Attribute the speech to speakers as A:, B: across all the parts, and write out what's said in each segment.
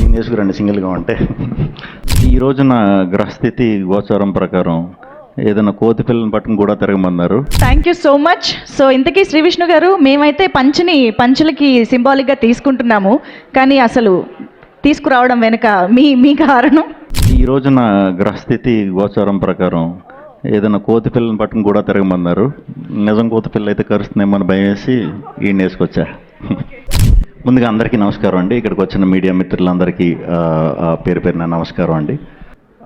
A: దీన్ని వేసుకురండి సింగిల్గా ఉంటే. ఈ రోజున గ్రహస్థితి గోచారం ప్రకారం ఏదైనా కోతి పిల్లని పట్టుకుని కూడా తిరగమన్నారు.
B: Thank you so much. So ఇంతకీ శ్రీ విష్ణు గారు, మేమైతే పంచులకి సింబాలిక్గా తీసుకుంటున్నాము, కానీ అసలు తీసుకురావడం వెనుక మీ కారణం?
A: ఈ రోజున గ్రహస్థితి గోచారం ప్రకారం ఏదైనా కోతి పిల్లని పట్టుకుని కూడా తిరగమన్నారు. నిజం కోతి పిల్ల అయితే కరుస్తుందేమో అని భయం వేసి ఈయన వేసుకొచ్చా. ముందుగా అందరికీ నమస్కారం అండి. ఇక్కడికి వచ్చిన మీడియా మిత్రులందరికీ పేరు పేరున నమస్కారం అండి.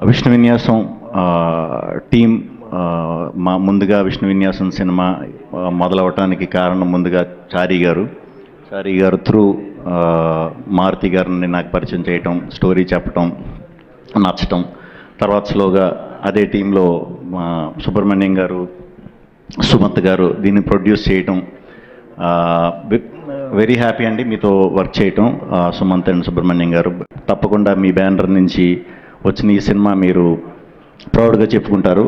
A: విష్ణు విన్యాసం టీం ముందుగా విష్ణు విన్యాసం సినిమా మొదలవటానికి కారణం ముందుగా చారీ గారు త్రూ మారుతి గారిని నాకు పరిచయం చేయటం, స్టోరీ చెప్పటం, నచ్చటం. తర్వాత స్లోగా అదే టీంలో సుబ్రహ్మణ్యం గారు, సుమంత్ గారు దీన్ని ప్రొడ్యూస్ చేయటం. వెరీ హ్యాపీ అండి మీతో వర్క్ చేయటం, సుమంత్ అండ్ సుబ్రహ్మణ్యం గారు. తప్పకుండా మీ బ్యానర్ నుంచి వచ్చిన ఈ సినిమా మీరు ప్రౌడ్గా చెప్పుకుంటారు,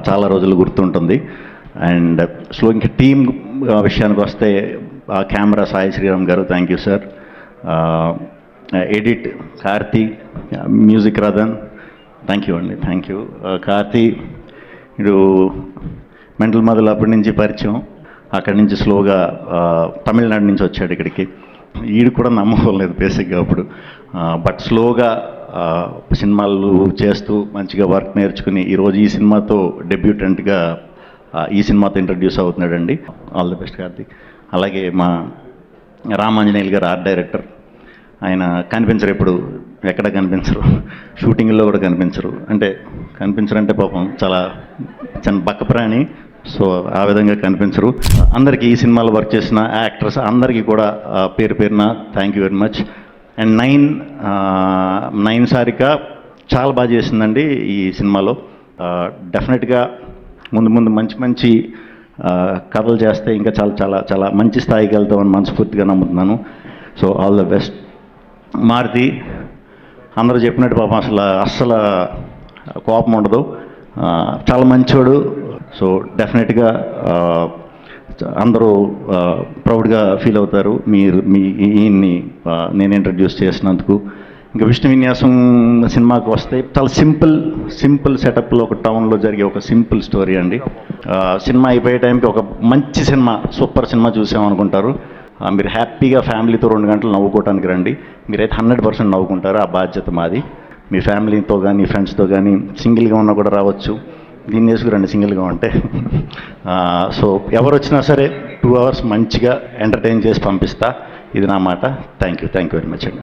A: చాలా రోజులు గుర్తుంటుంది. అండ్ ఇంకా టీమ్ విషయానికి వస్తే camera Sai Sriram garu, thank you sir. Edit Karthi, music Rathan, thank you అండి, థ్యాంక్ యూ. కార్తీ ఇడు మెంటల్ మొదలు అప్పటి నుంచి పరిచయం, అక్కడి నుంచి స్లోగా తమిళనాడు నుంచి వచ్చాడు ఇక్కడికి. ఈడు కూడా నమ్మలేదు బేసిక్గా అప్పుడు, బట్ స్లోగా సినిమాలు చేస్తూ మంచిగా వర్క్ నేర్చుకుని ఈరోజు ఈ సినిమాతో డెబ్యూటెంట్గా ఈ సినిమాతో ఇంట్రడ్యూస్ అవుతున్నాడండి. All the best Karthik. అలాగే మా రామాంజనేయులు గారు ఆర్ట్ డైరెక్టర్, ఆయన కనిపించరు, ఎప్పుడు ఎక్కడ కనిపించరు, షూటింగ్లో కూడా కనిపించరు. కనిపించరంటే పాపం చాలా చిన్న బక్క ప్రాణి, సో ఆ విధంగా కనిపించరు. అందరికీ ఈ సినిమాలో వర్క్ చేసిన యాక్టర్స్ అందరికీ కూడా పేరు పేరున thank you very much. And nine Sarika చాలా బాగా చేసిందండి ఈ సినిమాలో. డెఫినెట్గా ముందు మంచి కథలు చేస్తే ఇంకా చాలా చాలా చాలా మంచి స్థాయికి వెళ్తామని మనస్ఫూర్తిగా నమ్ముతున్నాను. So all the best. Maruti అందరూ చెప్పినట్టు పాపం అస్సలు కోపం ఉండదు, చాలా మంచోడు. సో డెఫినెట్గా అందరూ ప్రౌడ్గా ఫీల్ అవుతారు ఈయన్ని నేను ఇంట్రడ్యూస్ చేసినందుకు. ఇంకా విష్ణు విన్యాసం సినిమాకి వస్తే చాలా సింపుల్ సెటప్లో ఒక టౌన్లో జరిగే ఒక సింపుల్ స్టోరీ అండి. సినిమా అయిపోయే టైంకి ఒక మంచి సినిమా, సూపర్ సినిమా చూసామనుకుంటారు. మీరు హ్యాపీగా ఫ్యామిలీతో 2 గంటలు నవ్వుకోవటానికి రండి. మీరైతే 100% నవ్వుకుంటారు. ఆ బాధ్యత మాది. మీ ఫ్యామిలీతో కానీ ఫ్రెండ్స్తో కానీ సింగిల్గా ఉన్నా కూడా రావచ్చు. దీన్ని వేసుకురండి సింగిల్గా ఉంటే. సో ఎవరు వచ్చినా సరే 2 hours మంచిగా ఎంటర్టైన్ చేసి పంపిస్తా, ఇది నా మాట. థ్యాంక్ యూ వెరీ మచ్ అండి.